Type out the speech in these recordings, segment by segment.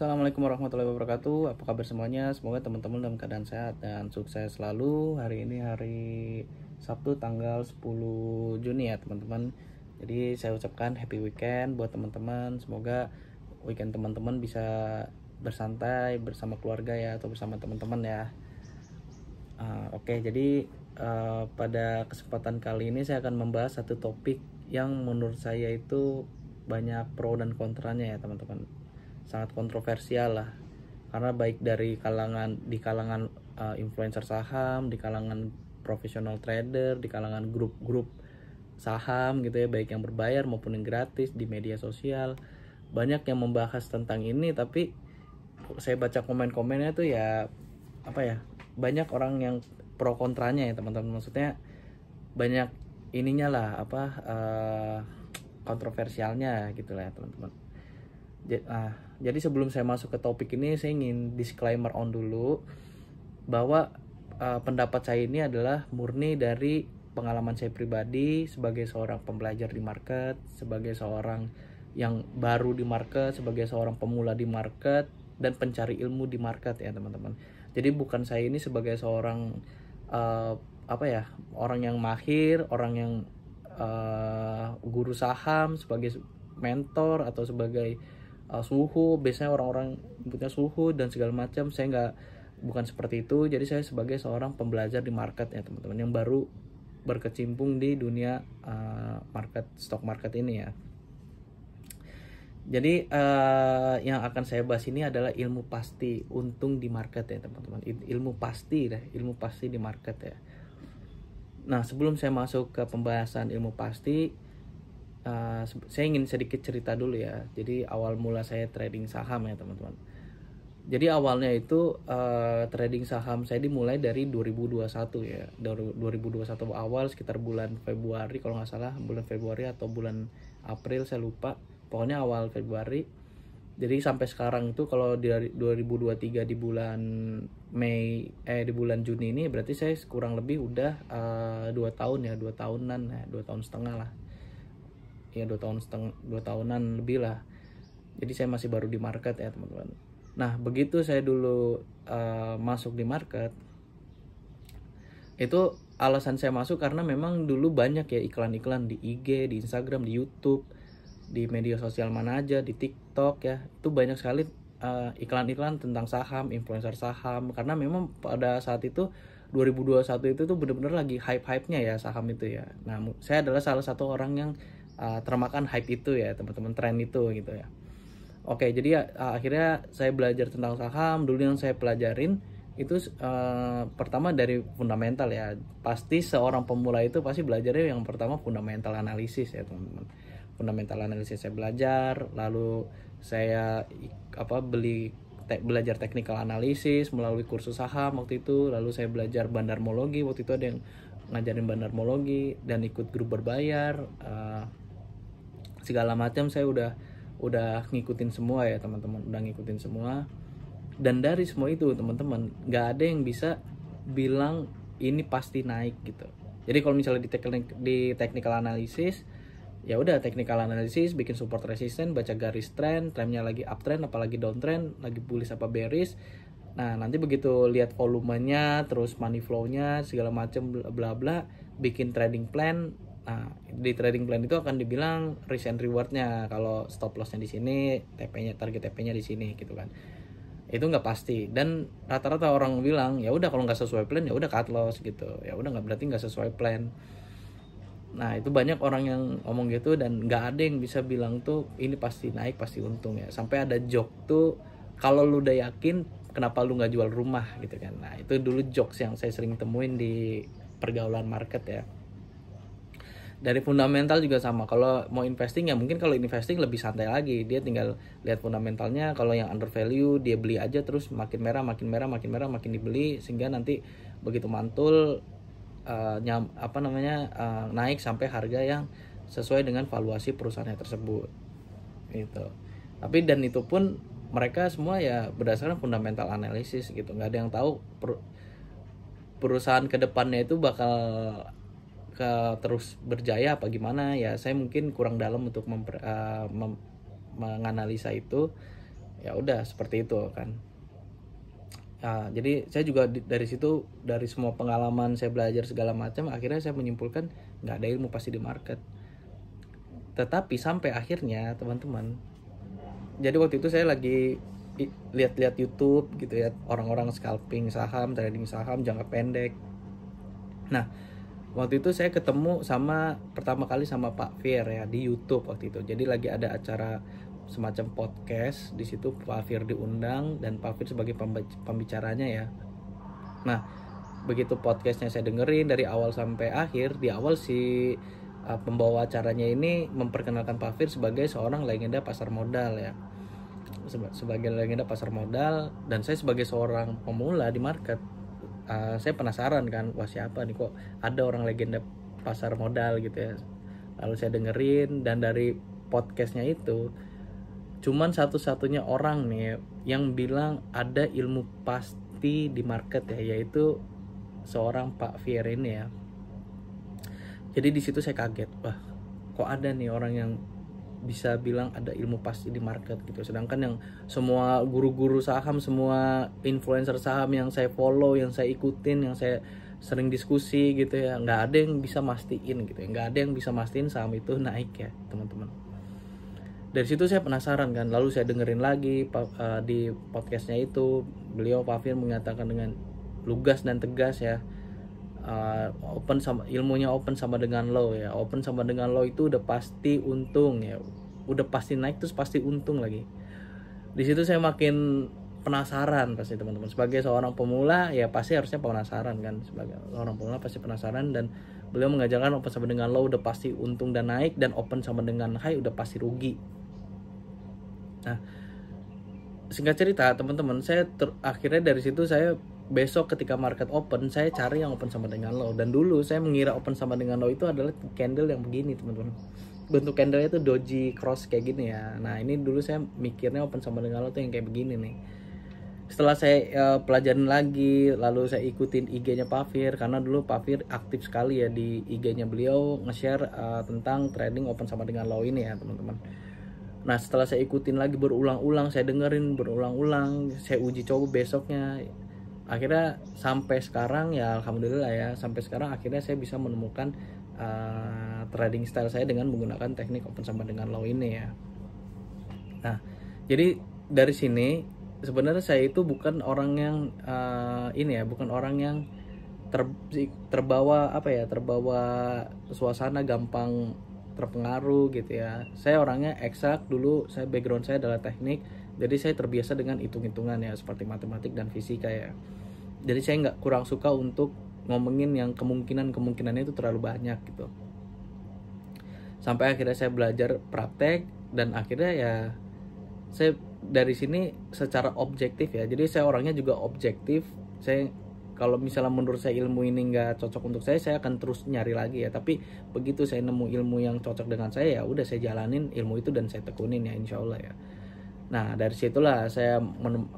Assalamualaikum warahmatullahi wabarakatuh. Apa kabar semuanya? Semoga teman-teman dalam keadaan sehat dan sukses selalu. Hari ini hari Sabtu tanggal 10 Juni ya teman-teman. Jadi saya ucapkan happy weekend buat teman-teman. Semoga weekend teman-teman bisa bersantai bersama keluarga ya, atau bersama teman-teman ya. Oke, jadi pada kesempatan kali ini saya akan membahas satu topik yang menurut saya itu banyak pro dan kontranya ya teman-teman. Sangat kontroversial lah, karena baik dari kalangan influencer saham, di kalangan profesional trader, di kalangan grup-grup saham gitu ya, baik yang berbayar maupun yang gratis di media sosial, banyak yang membahas tentang ini. Tapi saya baca komen-komennya tuh ya banyak orang yang pro kontranya ya teman-teman. Maksudnya banyak ininya lah, kontroversialnya gitu lah ya teman-teman. Jadi sebelum saya masuk ke topik ini, saya ingin disclaimer on dulu bahwa pendapat saya ini adalah murni dari pengalaman saya pribadi sebagai seorang pembelajar di market, sebagai seorang yang baru di market, sebagai seorang pemula di market dan pencari ilmu di market ya teman-teman. Jadi bukan saya ini sebagai seorang orang yang mahir, orang yang guru saham, sebagai mentor atau sebagai suhu. Biasanya orang-orang punya suhu dan segala macam. Saya bukan seperti itu. Jadi saya sebagai seorang pembelajar di market ya teman-teman, yang baru berkecimpung di dunia stock market ini ya. Jadi yang akan saya bahas ini adalah ilmu pasti untung di market ya teman-teman. Ilmu pasti di market ya. Nah, sebelum saya masuk ke pembahasan ilmu pasti, saya ingin sedikit cerita dulu ya. Jadi awal mula saya trading saham ya teman-teman. Jadi awalnya itu trading saham saya dimulai dari 2021 ya. 2021 awal, sekitar bulan Februari kalau nggak salah, bulan Februari atau bulan April saya lupa. Pokoknya awal Februari. Jadi sampai sekarang itu kalau dari 2023 di bulan di bulan Juni ini, berarti saya kurang lebih udah 2 tahun ya, 2 tahunan ya, 2 tahun setengah lah. Ya 2 tahunan lebih lah. Jadi saya masih baru di market ya teman-teman. Nah, begitu saya dulu masuk di market, itu alasan saya masuk karena memang dulu banyak ya iklan-iklan di IG, di Instagram, di YouTube, di media sosial mana aja, di TikTok ya. Itu banyak sekali iklan-iklan tentang saham, influencer saham. Karena memang pada saat itu 2021 itu tuh bener-bener lagi hype-hypenya ya saham itu ya. Nah, saya adalah salah satu orang yang termakan hype itu ya teman-teman, tren itu gitu ya. Oke, jadi akhirnya saya belajar tentang saham. Dulu yang saya pelajarin itu pertama dari fundamental ya. Pasti seorang pemula itu pasti belajarnya yang pertama fundamental analisis ya teman-teman. Fundamental analisis saya belajar, lalu saya belajar technical analisis melalui kursus saham waktu itu. Lalu saya belajar bandarmologi, waktu itu ada yang ngajarin bandarmologi, dan ikut grup berbayar, segala macam saya udah ngikutin semua ya teman-teman, udah ngikutin semua. Dan dari semua itu teman-teman, nggak ada yang bisa bilang ini pasti naik gitu. Jadi kalau misalnya di technical analysis, ya udah technical analysis, bikin support resistance, baca garis trennya lagi uptrend apalagi downtrend, lagi bullish apa bearish. Nah, nanti begitu lihat volumenya, terus money flow-nya, segala macam bla bla, bikin trading plan. Nah, di trading plan itu akan dibilang risk and reward-nya. Kalau stop loss-nya di sini, target TP-nya di sini gitu kan. Itu nggak pasti, dan rata-rata orang bilang ya udah kalau nggak sesuai plan ya udah cut loss gitu. Ya udah berarti nggak sesuai plan. Nah, itu banyak orang yang ngomong gitu, dan nggak ada yang bisa bilang tuh ini pasti naik, pasti untung ya. Sampai ada joke tuh, kalau lu udah yakin kenapa lu nggak jual rumah gitu kan. Nah, itu dulu jokes yang saya sering temuin di pergaulan market ya. Dari fundamental juga sama. Kalau mau investing ya mungkin kalau investing lebih santai lagi. Dia tinggal lihat fundamentalnya. Kalau yang under value dia beli aja, terus makin merah makin dibeli, sehingga nanti begitu mantul naik sampai harga yang sesuai dengan valuasi perusahaannya tersebut gitu. Tapi dan itu pun mereka semua ya berdasarkan fundamental analisis gitu. Nggak ada yang tahu perusahaan kedepannya itu bakal terus berjaya apa gimana ya. Saya mungkin kurang dalam untuk menganalisa itu Ya udah seperti itu kan. Jadi saya juga dari situ, dari semua pengalaman saya belajar segala macam, akhirnya saya menyimpulkan nggak ada ilmu pasti di market. Tetapi sampai akhirnya teman-teman, jadi waktu itu saya lagi lihat-lihat YouTube gitu ya, orang-orang scalping saham, trading saham jangka pendek. Nah, waktu itu saya ketemu pertama kali sama Pak Fir ya di YouTube waktu itu. Jadi lagi ada acara semacam podcast di situ, Pak Fir diundang dan Pak Fir sebagai pembicaranya ya. Nah, begitu podcastnya saya dengerin dari awal sampai akhir, di awal si pembawa acaranya ini memperkenalkan Pak Fir sebagai seorang legenda pasar modal ya, sebagai legenda pasar modal, dan saya sebagai seorang pemula di market, saya penasaran kan, wah siapa nih kok ada orang legenda pasar modal gitu ya. Lalu saya dengerin, dan dari podcastnya itu cuman satu-satunya orang nih yang bilang ada ilmu pasti di market ya, yaitu seorang Pak Fier ini ya. Jadi di situ saya kaget, wah kok ada nih orang yang bisa bilang ada ilmu pasti di market gitu. Sedangkan yang semua guru-guru saham, semua influencer saham yang saya follow, yang saya ikutin, yang saya sering diskusi gitu ya, nggak ada yang bisa mastiin gitu ya, nggak ada yang bisa mastiin saham itu naik ya teman-teman. Dari situ saya penasaran kan, lalu saya dengerin lagi di podcastnya itu, beliau Pak Fir mengatakan dengan lugas dan tegas ya, open sama ilmunya, open sama dengan low ya, open sama dengan low itu udah pasti untung ya, udah pasti naik terus pasti untung lagi. Di situ saya makin penasaran pasti teman-teman, sebagai seorang pemula ya pasti harusnya penasaran kan, sebagai seorang pemula pasti penasaran. Dan beliau mengajarkan open sama dengan low udah pasti untung dan naik, dan open sama dengan high udah pasti rugi. Nah, singkat cerita teman-teman, saya akhirnya dari situ saya besok ketika market open, saya cari yang open sama dengan low. Dan dulu saya mengira open sama dengan low itu adalah candle yang begini teman-teman, bentuk candlenya itu doji cross kayak gini ya. Nah ini dulu saya mikirnya open sama dengan low tuh yang kayak begini nih. Setelah saya pelajarin lagi, lalu saya ikutin IG-nya Pak Fir, karena dulu Pak Fir aktif sekali ya di IG-nya beliau, nge-share tentang trading open sama dengan low ini ya teman-teman. Nah setelah saya ikutin lagi berulang-ulang, saya dengerin berulang-ulang, saya uji coba besoknya, akhirnya sampai sekarang ya alhamdulillah ya, sampai sekarang akhirnya saya bisa menemukan trading style saya dengan menggunakan teknik open sama dengan low ini ya. Nah jadi dari sini sebenarnya saya itu bukan orang yang ini ya, bukan orang yang terbawa terbawa suasana, gampang terpengaruh gitu ya. Saya orangnya eksak, dulu saya background saya adalah teknik, jadi saya terbiasa dengan hitung-hitungan ya, seperti matematik dan fisika ya. Jadi saya nggak kurang suka untuk ngomongin yang kemungkinannya itu terlalu banyak gitu. Sampai akhirnya saya belajar praktek, dan akhirnya ya saya dari sini secara objektif ya. Jadi saya orangnya juga objektif. Saya kalau misalnya menurut saya ilmu ini nggak cocok untuk saya akan terus nyari lagi ya. Tapi begitu saya nemu ilmu yang cocok dengan saya, ya udah saya jalanin ilmu itu dan saya tekunin ya, insya Allah ya. Nah dari situlah saya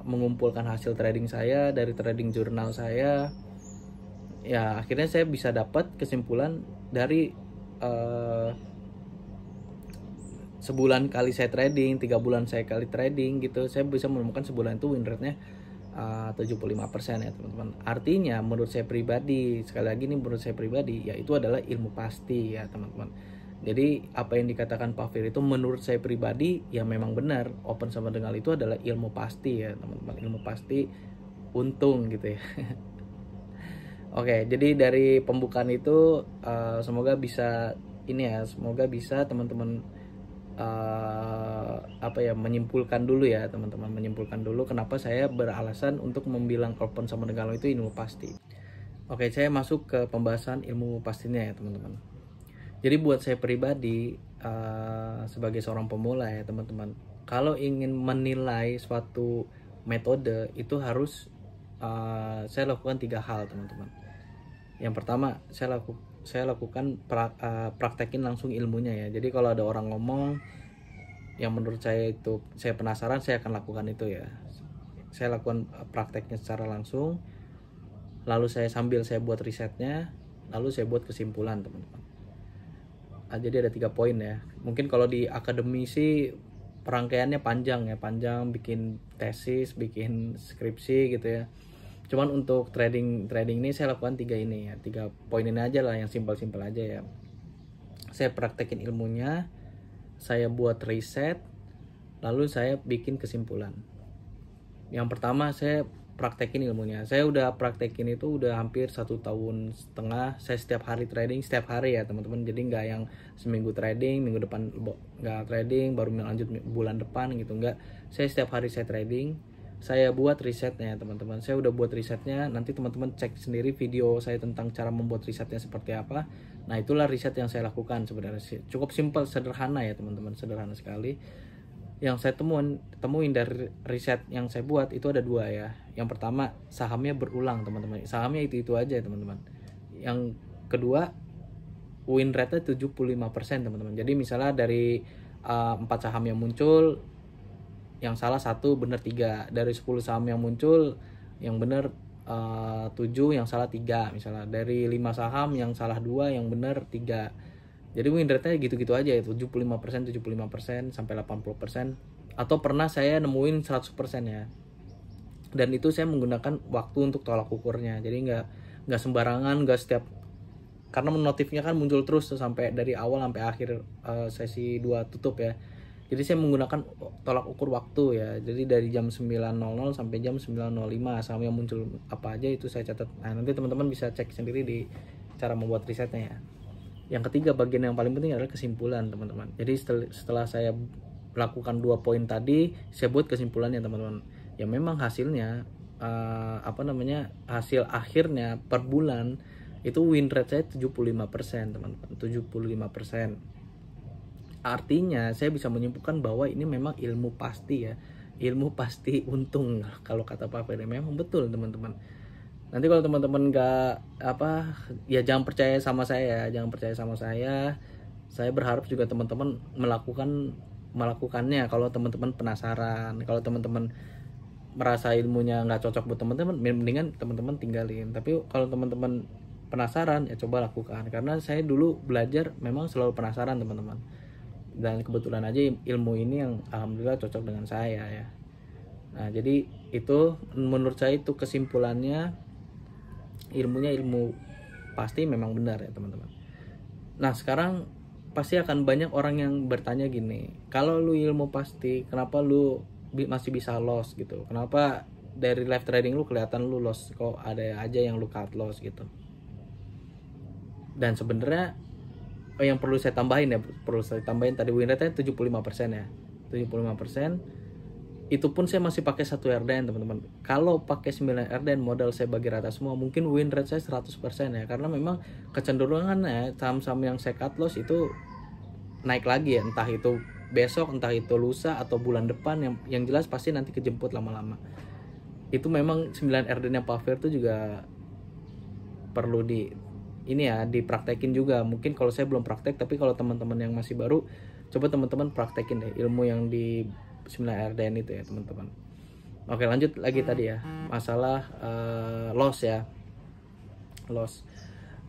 mengumpulkan hasil trading saya dari trading jurnal saya. Ya akhirnya saya bisa dapat kesimpulan dari sebulan kali saya trading, 3 bulan saya kali trading gitu, saya bisa menemukan sebulan itu win rate-nya 75% ya teman-teman. Artinya menurut saya pribadi, sekali lagi nih menurut saya pribadi, ya itu adalah ilmu pasti ya teman-teman. Jadi apa yang dikatakan Pak Fir itu menurut saya pribadi ya memang benar, open sama dengan itu adalah ilmu pasti ya teman-teman, ilmu pasti untung gitu ya. Oke, jadi dari pembukaan itu semoga bisa ini ya, semoga bisa teman-teman menyimpulkan dulu ya teman-teman, menyimpulkan dulu kenapa saya beralasan untuk membilang open sama dengan low itu ilmu pasti. Oke, saya masuk ke pembahasan ilmu pastinya ya teman-teman. Jadi buat saya pribadi sebagai seorang pemula ya teman-teman, kalau ingin menilai suatu metode itu harus saya lakukan 3 hal teman-teman. Yang pertama, saya lakukan praktekin langsung ilmunya ya. Jadi kalau ada orang ngomong yang menurut saya itu saya penasaran, saya akan lakukan itu ya. Saya lakukan prakteknya secara langsung, lalu sambil saya buat risetnya, lalu saya buat kesimpulan teman-teman. Jadi ada 3 poin ya. Mungkin kalau di akademisi perangkaiannya panjang ya, panjang, bikin tesis, bikin skripsi gitu ya. Cuman untuk trading ini saya lakukan 3 ini ya, 3 poin ini aja lah, yang simpel-simpel aja ya. Saya praktekin ilmunya, saya buat riset, lalu saya bikin kesimpulan. Yang pertama saya praktekin ilmunya. Saya udah praktekin itu udah hampir 1,5 tahun. Saya setiap hari trading, setiap hari ya teman-teman. Jadi nggak yang seminggu trading, minggu depan nggak trading, baru lanjut bulan depan gitu, nggak. Saya setiap hari saya trading. Saya buat risetnya teman-teman. Saya udah buat risetnya. Nanti teman-teman cek sendiri video saya tentang cara membuat risetnya seperti apa. Nah itulah riset yang saya lakukan sebenarnya. Cukup simpel, sederhana ya teman-teman, sederhana sekali. Yang saya temuin dari riset yang saya buat itu ada 2 ya. Yang pertama, sahamnya berulang teman-teman. Sahamnya itu aja teman-teman. Yang kedua, win rate-nya 75% teman-teman. Jadi misalnya dari 4 saham yang muncul, yang salah 1, benar 3. Dari 10 saham yang muncul, yang benar 7, yang salah 3 misalnya. Dari 5 saham, yang salah 2, yang benar 3. Jadi win rate-nya gitu-gitu aja ya, 75%, 75% sampai 80%. Atau pernah saya nemuin 100% ya. Dan itu saya menggunakan waktu untuk tolak ukurnya. Jadi nggak sembarangan, nggak setiap, karena notifnya kan muncul terus tuh sampai dari awal sampai akhir sesi 2 tutup ya. Jadi saya menggunakan tolak ukur waktu ya. Jadi dari jam 9.00 sampai jam 9.05 saham yang muncul apa aja itu saya catat. Nah, nanti teman-teman bisa cek sendiri di cara membuat risetnya ya. Yang ketiga, bagian yang paling penting adalah kesimpulan teman-teman. Jadi setelah saya lakukan 2 poin tadi, saya buat kesimpulannya teman-teman. Ya memang hasilnya hasil akhirnya per bulan itu win rate saya 75% teman-teman, 75%. Artinya saya bisa menyimpulkan bahwa ini memang ilmu pasti ya, ilmu pasti untung kalau kata Pak Ferry. Memang betul teman-teman. Nanti kalau teman-teman ya jangan percaya sama saya, jangan percaya sama saya. Saya berharap juga teman-teman melakukannya kalau teman-teman penasaran. Kalau teman-teman merasa ilmunya nggak cocok buat teman-teman, mendingan teman-teman tinggalin. Tapi kalau teman-teman penasaran ya coba lakukan, karena saya dulu belajar memang selalu penasaran teman-teman. Dan kebetulan aja ilmu ini yang alhamdulillah cocok dengan saya ya. Nah jadi itu menurut saya itu kesimpulannya, ilmunya ilmu pasti memang benar ya teman-teman. Nah sekarang pasti akan banyak orang yang bertanya gini, kalau lu ilmu pasti kenapa lu masih bisa loss gitu, kenapa dari live trading lu kelihatan lu loss, kok ada aja yang lu cut loss gitu. Dan sebenarnya yang perlu saya tambahin tadi win rate-nya 75% ya, 75%. Itu pun saya masih pakai 1 RDN teman-teman. Kalau pakai 9 RDN modal saya bagi rata semua, mungkin win rate saya 100% ya. Karena memang kecenderungannya saham-saham yang saya cut loss itu naik lagi ya, entah itu besok, entah itu lusa atau bulan depan, yang jelas pasti nanti kejemput lama-lama. Itu memang 9 RDN yang Pak Fer itu juga perlu dipraktekin juga. Mungkin kalau saya belum praktek, tapi kalau teman-teman yang masih baru, coba teman-teman praktekin deh ilmu yang di 9 RDN itu ya teman-teman. Oke, lanjut lagi tadi ya, masalah loss ya. Loss.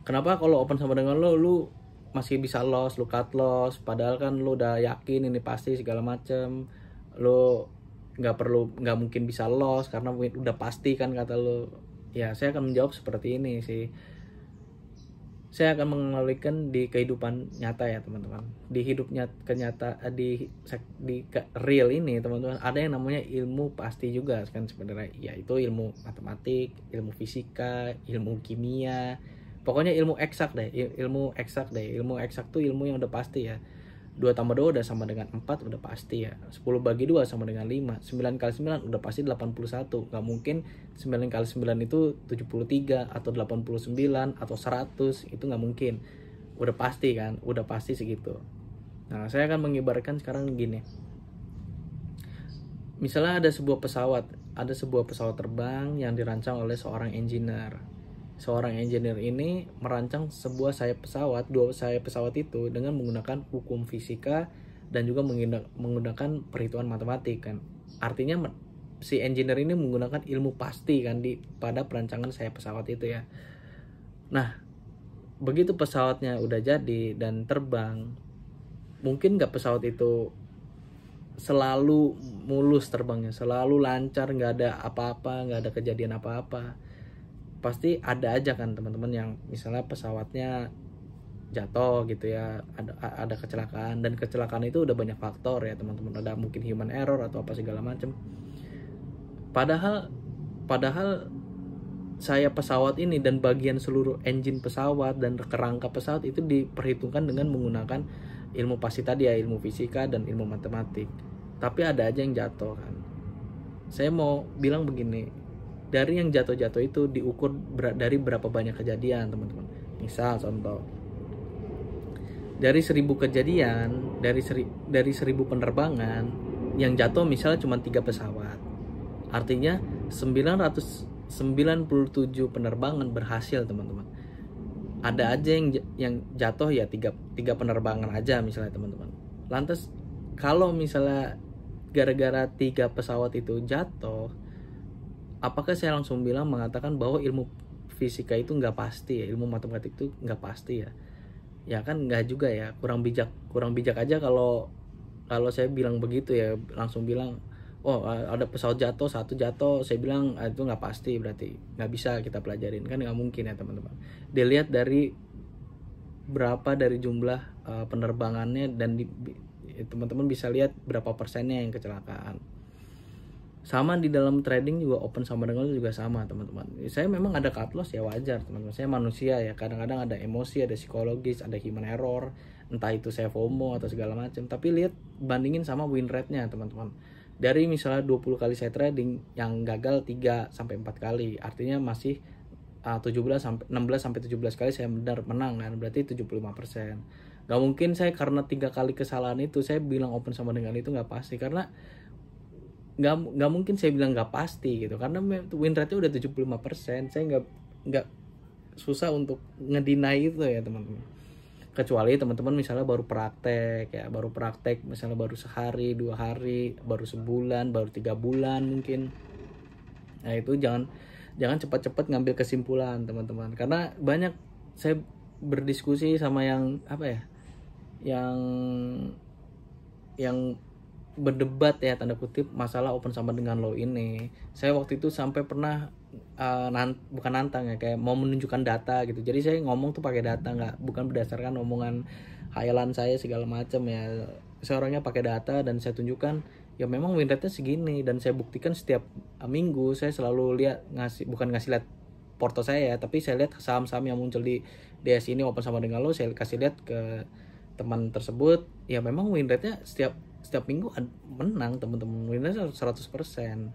Kenapa kalau open sama dengan lu masih bisa loss, lu cut loss, padahal kan lu udah yakin ini pasti segala macem. Lu nggak mungkin bisa loss karena udah pasti kan kata lu. Ya saya akan menjawab seperti ini sih. Saya akan mengenalikan di kehidupan nyata ya teman-teman. Di hidupnya di real ini teman-teman, ada yang namanya ilmu pasti juga kan sebenarnya. Ya itu ilmu matematik, ilmu fisika, ilmu kimia, pokoknya ilmu eksak deh. Ilmu eksak tuh ilmu yang udah pasti ya. 2 tambah 2 udah sama dengan 4, udah pasti ya. 10 bagi 2 sama dengan 5. 9 kali 9 udah pasti 81. Gak mungkin 9 kali 9 itu 73 atau 89 atau 100. Itu gak mungkin. Udah pasti kan, udah pasti segitu. Nah saya akan mengibaratkan sekarang gini. Misalnya ada sebuah pesawat terbang yang dirancang oleh seorang engineer. Seorang engineer ini merancang dua sayap pesawat itu dengan menggunakan hukum fisika dan juga menggunakan perhitungan matematik kan. Artinya si engineer ini menggunakan ilmu pasti kan pada perancangan sayap pesawat itu ya. Nah, begitu pesawatnya udah jadi dan terbang, mungkin nggak pesawat itu selalu mulus terbangnya, selalu lancar, nggak ada apa-apa, nggak ada kejadian apa-apa. Pasti ada aja kan teman-teman yang misalnya pesawatnya jatuh gitu ya, ada kecelakaan, dan kecelakaan itu udah banyak faktor ya teman-teman, ada mungkin human error atau apa segala macam. Padahal saya pesawat ini dan bagian seluruh engine pesawat dan kerangka pesawat itu diperhitungkan dengan menggunakan ilmu pasti tadi ya, ilmu fisika dan ilmu matematik. Tapi ada aja yang jatuh kan. Saya mau bilang begini, dari yang jatuh-jatuh itu diukur dari berapa banyak kejadian teman-teman. Misal contoh, dari 1000 kejadian, dari 1000 penerbangan, yang jatuh misalnya cuma 3 pesawat. Artinya 997 penerbangan berhasil teman-teman. Ada aja yang jatuh ya 3 penerbangan aja misalnya teman-teman. Lantas kalau misalnya gara-gara 3 pesawat itu jatuh, apakah saya langsung mengatakan bahwa ilmu fisika itu nggak pasti ya, ilmu matematik itu nggak pasti ya? Ya kan nggak juga ya, kurang bijak aja kalau saya bilang begitu ya, langsung bilang oh ada pesawat jatuh, 1 jatuh, saya bilang itu nggak pasti, berarti nggak bisa kita pelajarin, kan nggak mungkin ya teman-teman. Dilihat dari berapa dari jumlah penerbangannya, dan teman-teman bisa lihat berapa persennya yang kecelakaan. Sama di dalam trading juga, open sama dengan juga sama teman-teman. Saya memang ada cut loss ya, wajar teman-teman, saya manusia ya, kadang-kadang ada emosi, ada psikologis, ada human error, entah itu saya FOMO atau segala macam. Tapi lihat, bandingin sama win rate-nya teman-teman. Dari misalnya 20 kali saya trading, yang gagal 3 sampai 4 kali, artinya masih 16 sampai 17 kali saya benar menang kan, berarti 75%. Gak mungkin saya karena 3 kali kesalahan itu saya bilang open sama dengan itu nggak pasti, karena nggak mungkin saya bilang nggak pasti gitu, karena win rate-nya udah 75%. Saya nggak susah untuk ngedinai itu ya teman-teman, kecuali teman-teman misalnya baru praktek misalnya baru sehari 2 hari, baru sebulan, baru 3 bulan mungkin. Nah itu jangan cepat-cepat ngambil kesimpulan teman-teman, karena banyak saya berdiskusi sama yang berdebat ya tanda kutip masalah open sama dengan low ini. Saya waktu itu sampai pernah bukan nantang ya, kayak mau menunjukkan data gitu. Jadi saya ngomong tuh pakai data, bukan berdasarkan omongan hayalan saya segala macam ya. Saya orangnya pakai data dan saya tunjukkan ya memang win rate-nya segini, dan saya buktikan setiap minggu. Saya selalu lihat, bukan ngasih lihat porto saya ya, tapi saya lihat saham-saham yang muncul di DS ini open sama dengan low, saya kasih lihat ke teman tersebut. Ya memang win rate-nya setiap minggu menang teman-teman, win rate 100%.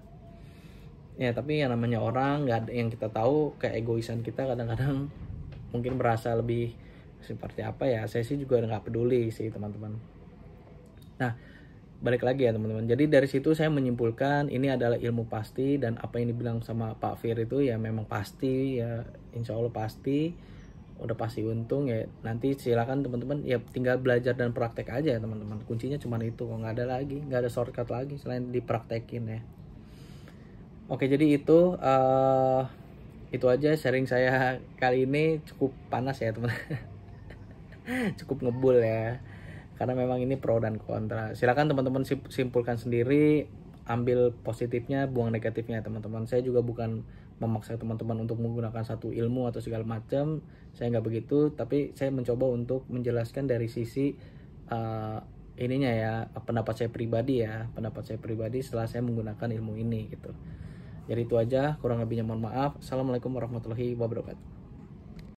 Ya tapi yang namanya orang, nggak ada yang kita tahu, keegoisan kita kadang-kadang mungkin merasa lebih seperti apa ya. Saya sih juga nggak peduli sih teman-teman. Nah balik lagi ya teman-teman, jadi dari situ saya menyimpulkan ini adalah ilmu pasti, dan apa yang dibilang sama Pak Fir itu ya memang pasti ya, insya Allah pasti, udah pasti untung ya. Nanti silakan teman-teman ya, tinggal belajar dan praktek aja ya teman-teman, kuncinya cuma itu kok, nggak ada shortcut lagi selain dipraktekin ya. Oke, jadi itu aja sharing saya kali ini. Cukup panas ya teman cukup ngebul ya, karena memang ini pro dan kontra. Silakan teman-teman simpulkan sendiri, ambil positifnya, buang negatifnya teman-teman. Saya juga bukan memaksa teman-teman untuk menggunakan satu ilmu atau segala macam, saya nggak begitu. Tapi saya mencoba untuk menjelaskan dari sisi ininya ya, pendapat saya pribadi setelah saya menggunakan ilmu ini gitu. Jadi itu aja, kurang lebihnya mohon maaf. Assalamualaikum warahmatullahi wabarakatuh.